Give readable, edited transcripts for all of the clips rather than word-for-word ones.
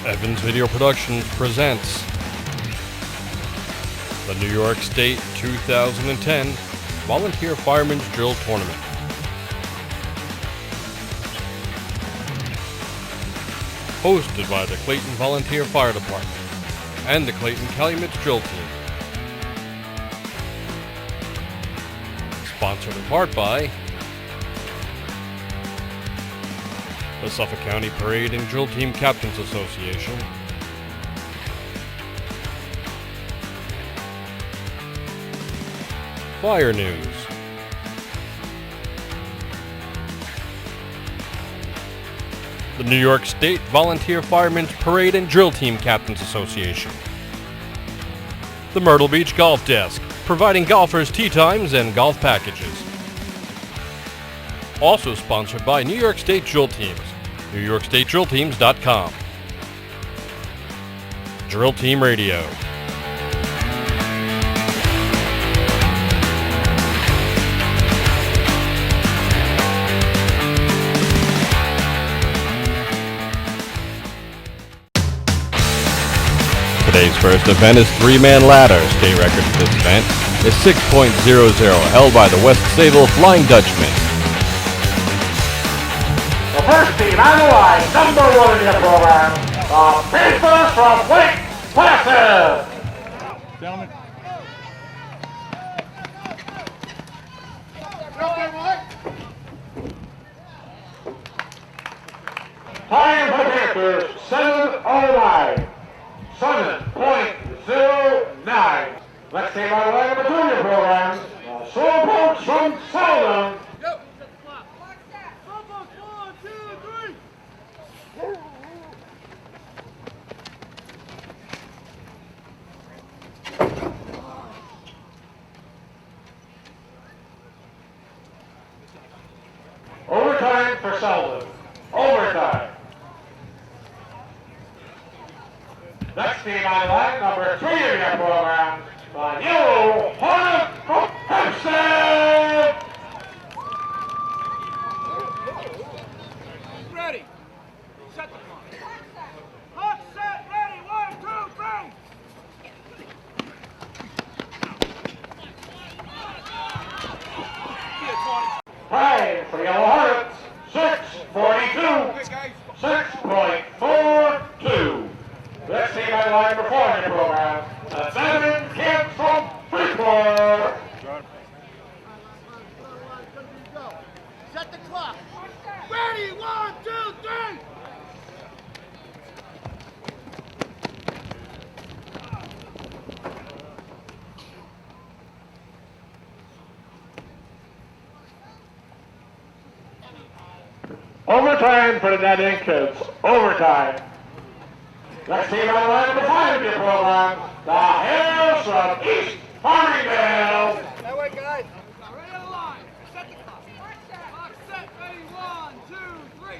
Evans Video Productions presents the New York State 2010 Volunteer Firemen's Drill Tournament. Hosted by the Clayton Volunteer Fire Department and the Clayton Calumet Drill Team. Sponsored in part by the Suffolk County Parade and Drill Team Captains Association, Fire News, the New York State Volunteer Firemen's Parade and Drill Team Captains Association, the Myrtle Beach Golf Desk, providing golfers tee times and golf packages. Also sponsored by New York State Drill Teams, NewYorkStateDrillTeams.com. Drill Team Radio. Today's first event is three-man ladder. State record for this event is 6.00, held by the West Sayville Flying Dutchman. The first team on the line, number one in the program, the Pacers from Lake Placid. Gentlemen. Time for the Panthers, 7:09. 7.09. Next team on the line, number two in the program, the Slowpokes from Selden. Overtime for Selden. Overtime. Next team on the line, number three in your program, the Yellow Hornet from Hempstead. Ready. Set the clock. Clock set, ready. 1, 2, 3. Time for Yellow Hornets, 6:42, 6.42. Next team on the line, number four in your program, the Cinnamon Kids from Freeport. Set the clock. Ready. 1, 2, 3. Overtime for the Netting Kids. Overtime. Next team on the line, number five in your program, the Hares from East Farmingdale. That way, guys. Ready on the line. Set the clock. Clock set. Ready. 1, 2, 3.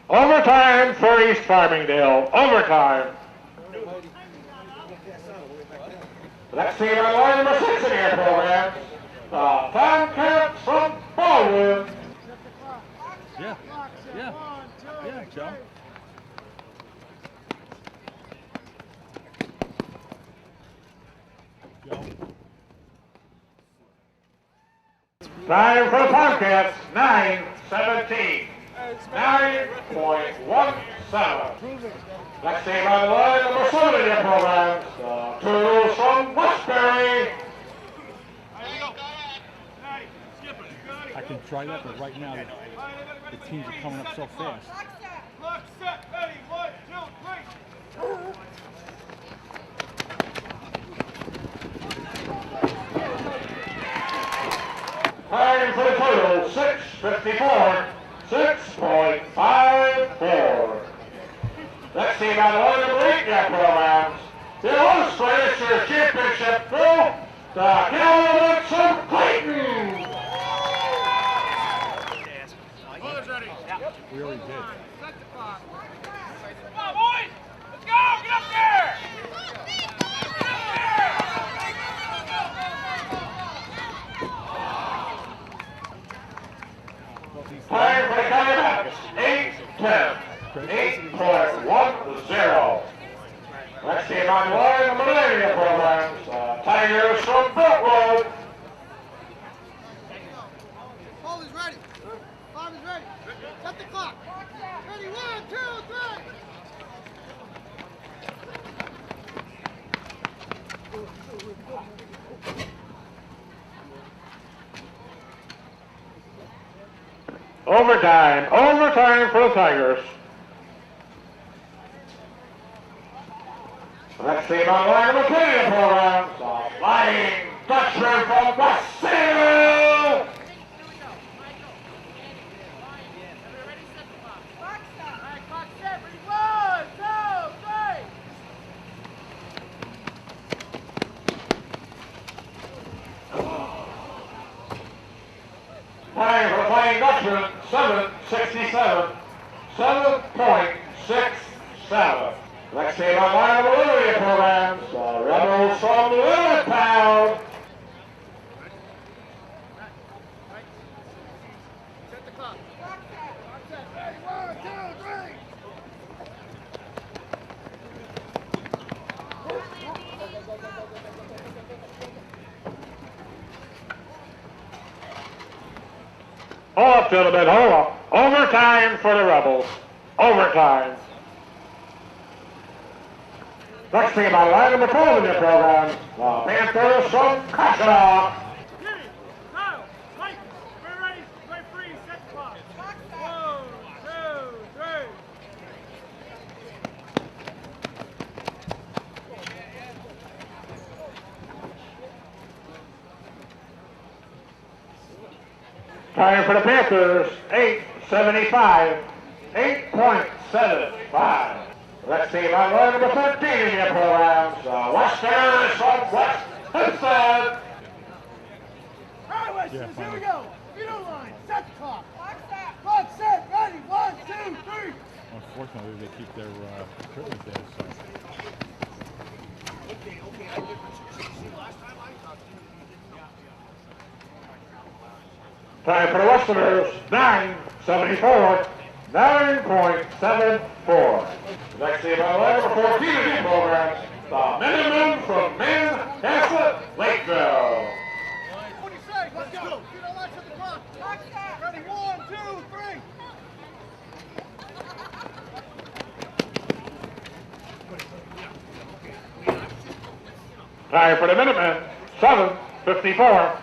Overtime for East Farmingdale. Overtime. Next team on the line, number six in your program, the Tomcats from Baldwin. Yeah. Yeah. Yeah, Joe. Time for the Tomcats, 9:17. 9.17. Next team on the line, number seven in your program, the Turtles from Westbury. I can try that, but right now the teams are coming up so fast. Clock set. Ready. 1, 2, 3. Time for the Turtles, 6:54. 6.54. Next team on the line, number eight in your programs, the Illustrator Championship crew, the Calumet from Clayton. We already did. Set the clock. Come on, boys! Let's go! Get up there! Get up there! Next team on the line, the Millennium Programs, Tigers from Brooklyn. Ball is ready. Bomb is ready. Set the clock. Ready, 1, 2, 3. Overtime for the Tigers. Next team on the line, the Millennium Programs, Flying Dutchman from Brazil. Time for the Flying Dutchman, 7:67. 7.67. Next team on line, the Millennium Programs, the Rebels from Lillitown. Set the clock. Ready, 1, 2, 3. Hold up, gentlemen, hold up. Overtime for the Rebels. Overtime. Next team on line, the Millennium Programs, the Panthers from Kasha. Kyle, Clayton, we're ready. Play free. Set the clock. 1, 2, 3. Time for the Panthers, 8:75. 8.75. Next team on line, number 13 in the Programs, the Westerners from West Hempstead. All right, Westerners, here we go. Feet on line. Set the clock. Clock set. Ready, 1, 2, 3. Unfortunately, they keep their equipment there, so. Time for the Westerners, 9:74. 9.74. Next team on line, number 14 in the Programs, the Minutemen from Manhasset, Lakeville. What do you say? Let's go. Feet on line. Set the clock. Ready, 1, 2, 3. Time for the Minutemen, 7:54.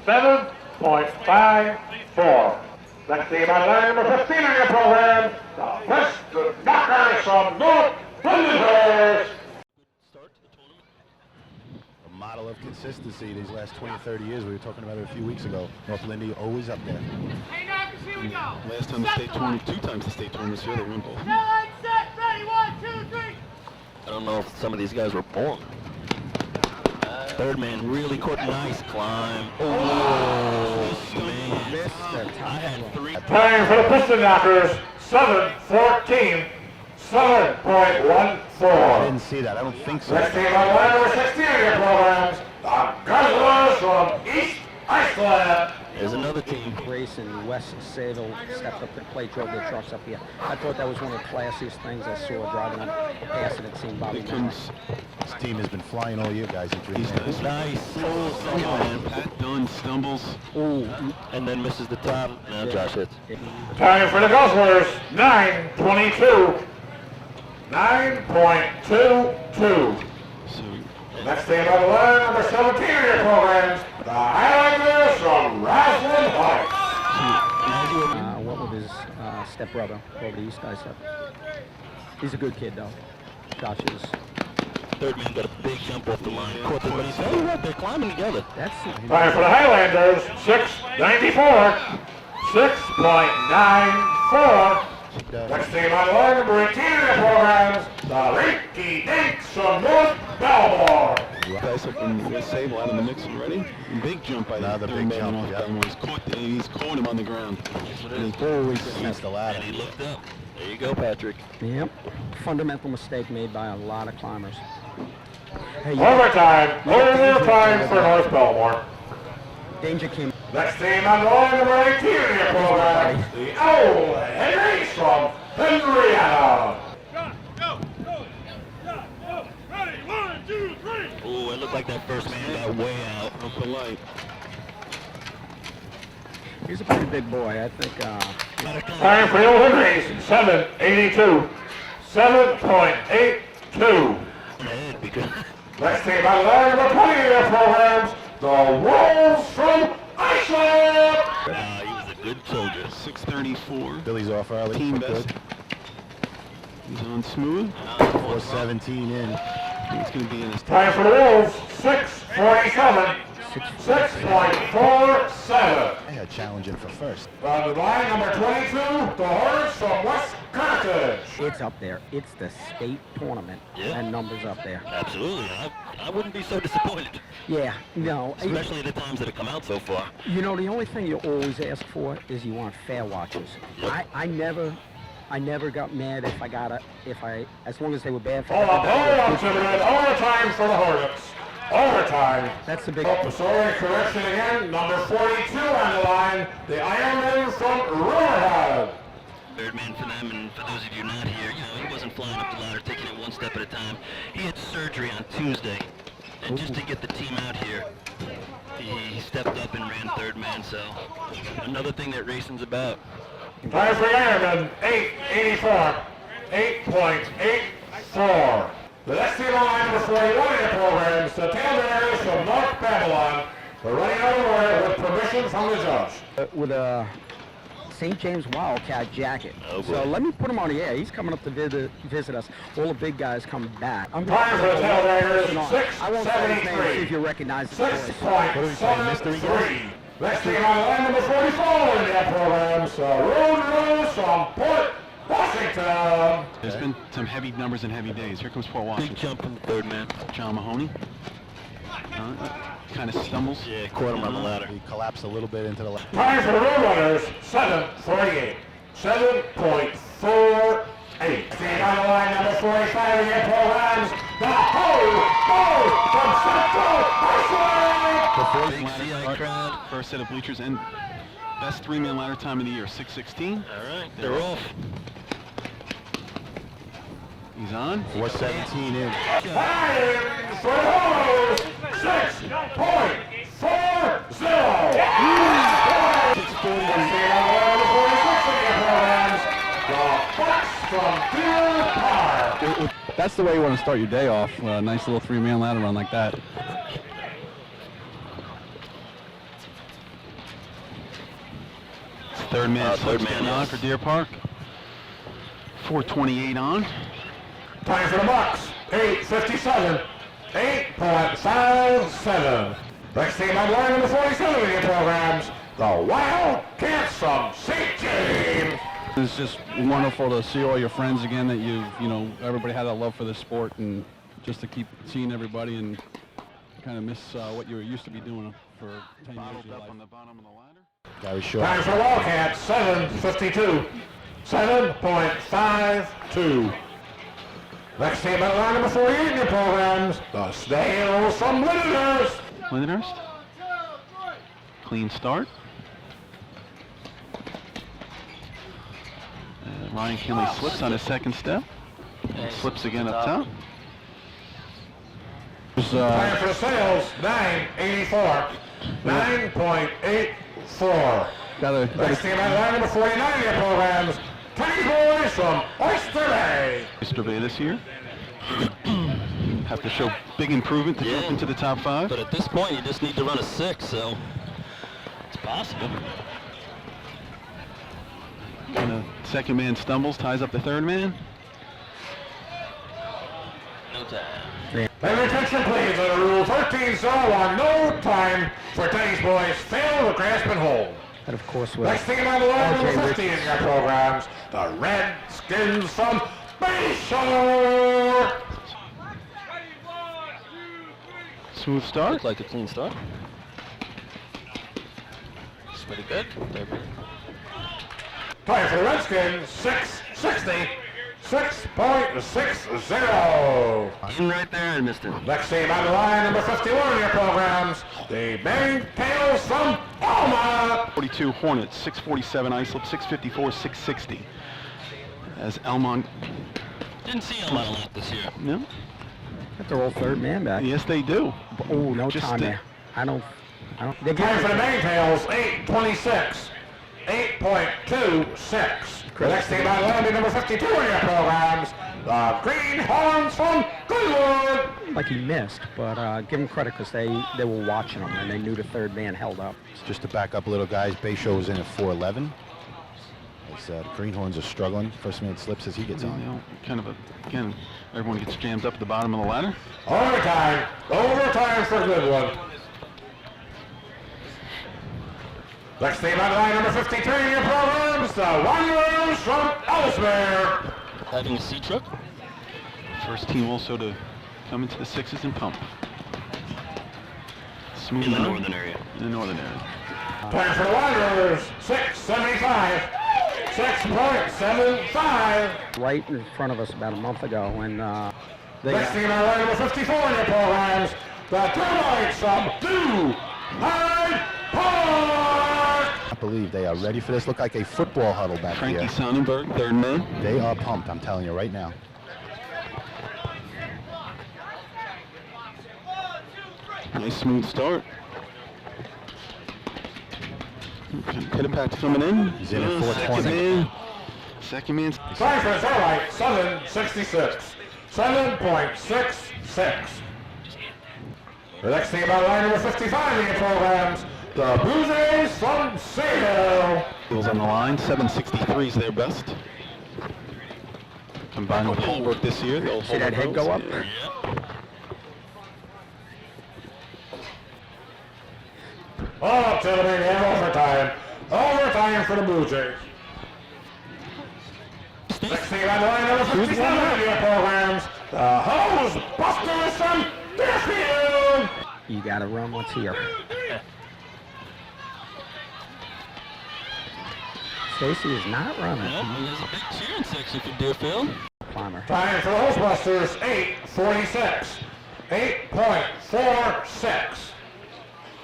7.54. Next team on line, number 15 in your program, the Western Knockers from North Flinders. A model of consistency these last 20, 30 years. We were talking about it a few weeks ago. North Lindy always up there. Hey, Knockers, here we go. Last time the state tournament, 2 times the state tournament this year, they won both. Line set. Ready, 1, 2, 3. I don't know if some of these guys were born. Third man really caught a nice climb. Oh, man. I had 3. Time for the Piston Knockers, 7:14. 7.14. I didn't see that. I don't think so. Next team on line, number 16 in your programs, the Guzzlers from East Iceland. There's another team. Grace and Wes Saville stepped up to the plate, drove their trucks up here. I thought that was one of the classiest things I saw driving up past it and seeing Bobby Dunn. This team has been flying all year, guys. Nice. Pat Dunn stumbles. Oh, and then misses the top. Now Josh hits. Time for the Guzzlers, 9:22. 9.22. So Next team on the line, number 17 in your programs, the Highlanders from Roslyn Heights. What with his stepbrother over the East Guy stuff. He's a good kid, though. Josh is. Third man got a big jump off the line. Caught the running. Oh, what? They're climbing together. That's Time for the Highlanders, 6.94. 6.94. Next team on the line, number 18 in the programs, the Rinky Dinks from North Belmore. guys up in Sable out of the mix already. Big jump by Another the big man jump, off yeah. that one. He's caught him on the ground. And he always sees the ladder. And he looked up. There you go, Patrick. Yep. Fundamental mistake made by a lot of climbers. Hey, Overtime for North Belmore. Danger came. Next team on the line, number 18 in your program, the Old Henrys from Henrietta. Go, go, go, go, go. looked like that first man got way out. Up the light. He's a pretty big boy. I think. Time for the Old Henrys, 782. 7.82. Next team on the line number 20 in their programs, the Wolves from Iceland. He was a good soldier. 6:34. Billy's off early. Team Good. best. He's on smooth. 4:17 in. I think it's going to be in his Time for the Wolves, 6:47. 6.47. They are challenging for first. On the line number 22, the Hornets from West Carthage. It's up there. It's the state tournament, Yeah. and numbers up there. Absolutely. I wouldn't be so disappointed, Yeah, no. especially the times that have come out so far. You know, the only thing you always ask for is you want fair watches. Yep. I never got mad if as long as they were bad for Hold everybody. on, gentlemen. Overtime for the Hornets. Overtime. That's the big. Oh, sorry, correction again. Number 42 on the line, the Ironman from Riverhead. Third man for them, and for those of you not here, you know, he wasn't flying up the ladder, taking it one step at a time. He had surgery on Tuesday, and just to get the team out here, he stepped up and ran third man, so another thing that racing's about. Time for the Ironman, 8.84. 8.84. The next team on line number 41 in the programs, the Tailbearers from North Babylon. They're running out of order with permission from the judge. With a St. James Wildcat jacket. Oh, boy. So let me put him on the air. He's coming up to visit us. All the big guys come back. I'm Time for the Tailbearers, I won't say his name, see if 6.73. you recognize his voice. 6.73. Next team on the line number 44 in the programs, the Road Rose from Port Washington. There's been some heavy numbers and heavy days. Here comes Port Big Washington. jump from the third man. John Mahoney. Kind of stumbles. Yeah, caught him on the ladder. He collapsed a little bit into the left. Time for the Roadrunners, 7.48. 7.48. Team on the line number 45 in your programs, the Ho from Central Iceland. Big CI crowd. First set of bleachers and best three-man ladder time of the year, 6:16. All right, they're off. He's on. 4:17 in. Time for the Hoes, 6.40. 6.40. Team on the line number 46 in your programs, the Bucks from Deer Park. That's the way you want to start your day off. A nice little three-man ladder run like that. Third man, third man, getting on yes. for Deer Park. 4:28 on. Time for the Bucks, 8.57. 8.57. Next team on line number 47 in your programs, the Wildcats from St. James. It's just wonderful to see all your friends again that you know, everybody had a love for this sport, and just to keep seeing everybody and kind of miss what you were used to be doing for 10 years of Bottled your up life. on the bottom of the ladder. Gary Shaw. Time for Wildcats, 7.52. 7.52. Next team on line number 48 in your programs, the Snails from Lyndhurst. Lyndhurst. Clean start. Ryan Kinley slips on his second step. And slips again up top. Time for the Snails, 9.84. 9.84. Next team on line number 49 in your programs, Tiny Boys from Oyster Bay. Oyster Bay this year. Have to show big improvement to jump into the top 5. But at this point, you just need to run a 6, so it's possible. And the second man stumbles, ties up the third man. No time. And attention please, under Rule 13-01, no time for Teddy's boys fail to grasp and hold. And of course, with Next team on the line, Okay, number 50 in your programs, the Redskins from Bayshore. Smooth start. Looked like a clean start. It's pretty good. Time for the Redskins, 6.60. 6.60. In right there, I missed it. Next team on the line, number 51 in your programs, the Bangtails from Alma. 42 Hornets, 647 Islip, 654, 660. As Elmont, Didn't see him a lot this year. no? Got their old third man back. Yes, they do. Oh, no Just time there. I don't. They're Time for the getting- Maintails, 8:26. 8.26. The next team out of line, number 52 in your programs, the Greenhorns from Glenwood. Like he missed, but give him credit because they were watching him and they knew the third man held up. Just to back up a little, guys, Bayshore was in at 4:11. As the Greenhorns are struggling. First man slips as he gets on. You know, kind of again, everyone gets jammed up at the bottom of the ladder. Overtime for Glenwood. Next team out of line, number 53 in your programs, the Wanderers from Ellesmere. Having a C truck. First team also to come into the sixes and pump. Smooth In the ladder. northern area. In the northern area. Time for the Wanderers, 6.75. 6.75. Right in front of us about a month ago, and they Next team out of line, number 54 in your programs, the Termites from New Hyde Park. I believe they are ready for this. Look like a football huddle back Frankie here. Sonnenberg, third man. They are pumped, I'm telling you right now. Nice smooth start. Pitter pat's coming in. He's in at Second 4:20. man. Second man. Time for the Termites, 7.66. 7.66. The next team out of line, number 55 in your programs, the Blue Jays from Sayville. Heels on the line. 763 is their best. Combined with Holbrook this year, they'll see hold that their head go grows. up. Yeah. Oh, gentlemen, and overtime. Overtime for the Blue Jays. Next team out of line, number 57 in your programs, the Hose Busters from Deerfield. You got to run what's here. Stacy is not running. Well, there's a big cheering section for Deerfield. Climber. Time for the Hose Busters, 8.46. 8.46.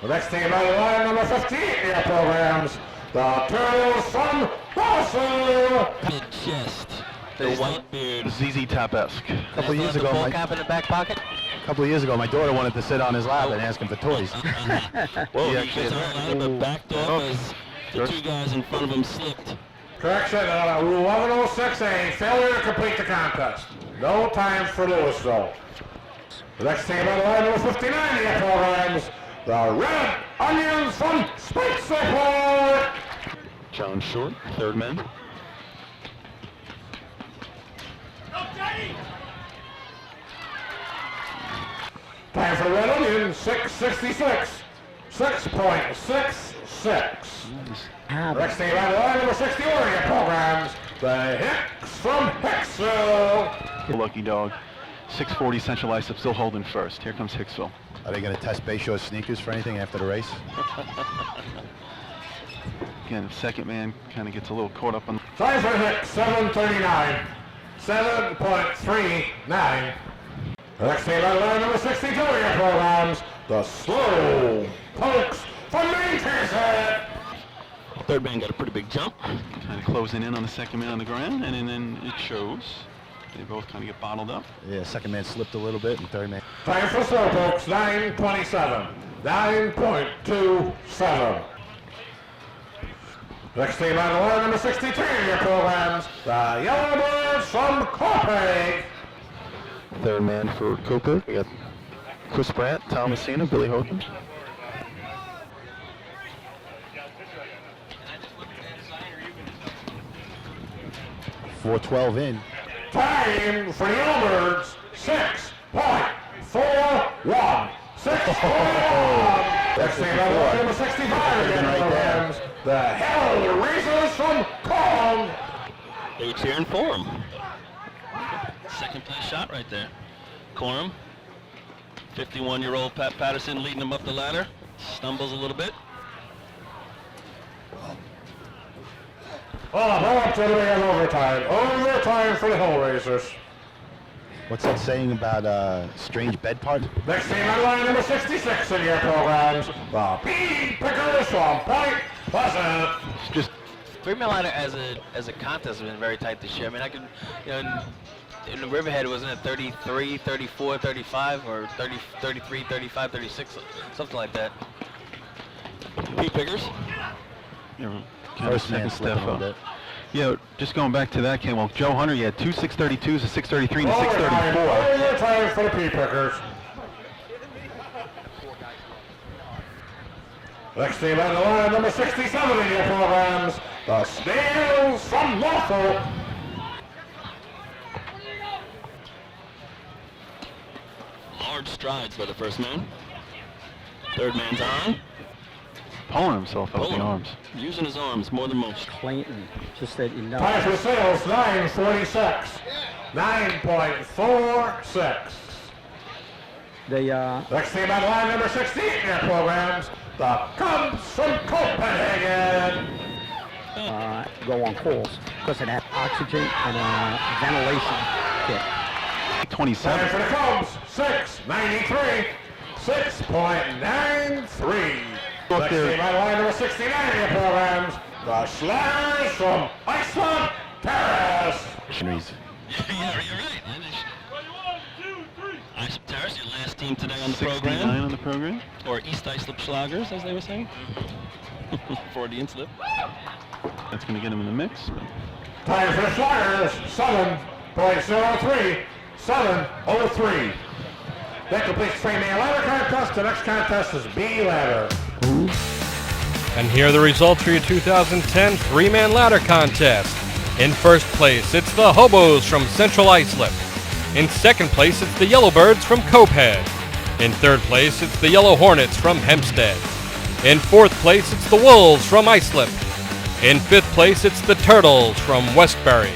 The next team out of line, number 58 in your programs, the Turtles from Russell. Mid chest. The white beard. ZZ Top-esque. A couple of years ago, in the back pocket. my daughter wanted to sit on his lap and ask him for toys. Whoa, Yeah, he gets out but backed up as the two guys in front of him slipped. Correction, Rule 1106A, failure to complete the contest. No time for Louisville. The next team out of line, number 59 in your programs, the Red Onions from Spitzer. John Short, third man. Time for the Red Onions, 6.66. 6.66. Ah, Next team out of line, number 61 in your programs, the Hicks from Hicksville. Lucky dog. 640 Central Islip still holding first. Here comes Hicksville. Are they going to test Bayshore's sneakers for anything after the race? Again, the second man kind of gets a little caught up on. Time for Hicks, 7.39. 7.39. The next team out of line, number 62 in your programs, the Slow Pokes from Manchester. Third man got a pretty big jump. Kind of closing in on the second man on the ground, and then it shows. They both kind of get bottled up. Yeah, second man slipped a little bit, and third man. Time for Slow Pokes, 9.27. 9.27. Next team out of line, number 63 in your programs, the Yellowbirds from Copic. Third man for Copa. We got Chris Brandt, Tom Messina, Billy Hogan. .412 in. Time for the Yellowbirds, 6.41. 6.41. Next team out of line, number 65 in your programs, the Hellraisers from Kong. They cheering for him. Second place shot right there. Corum. 51-year-old Pat Patterson leading him up the ladder. Stumbles a little bit. Oh, ball up to the end overtime. Overtime for the Hellraisers. What's that saying about strange bed part? Next team out of line, number 66 in your programs, the Bead Pickers from Point Pleasant. Just Green Carolina as a contest has been very tight this year. I mean, I can, in Riverhead, wasn't it 33, 34, 35, or 30, 33, 35, 36, something like that. Pete Pickers? First man slipping a little bit. Yeah, just going back to that, Ken. Well, Joe Hunter, you had two 632s, a 633, and a Overtime 634. time for the P-Pickers. Next team on the line, number 67 in your programs, the Snails from Norfolk. Large strides by the first man. Third man's on. Pulling himself out the arms. Using his arms more than most. Clayton, just that you know. Time for Sales, 9:46. 9.46. They Next team on the line, number 16 in your programs, the Cubs from Copenhagen. go on calls because it had oxygen and a ventilation kit. 27. Time for the Cubs, 6.93. 6.93. Next team on the line, number 69 in your programs, the Sliders from Iceland Terrace. Yeah, you're right. Islip Terrace, your last team today on the 69 program. on the program. Or East Islip Schlagers, as they were saying. Freudian slip. That's going to get him in the mix. Time for the Sliders, 7.03. 7.03. That completes three-man ladder contest. The next contest is B ladder. And here are the results for your 2010 three-man ladder contest. In first place, it's the Hobos from Central Islip. In second place, it's the Yellowbirds from Copehead. In third place, it's the Yellow Hornets from Hempstead. In fourth place, it's the Wolves from Islip. In fifth place, it's the Turtles from Westbury.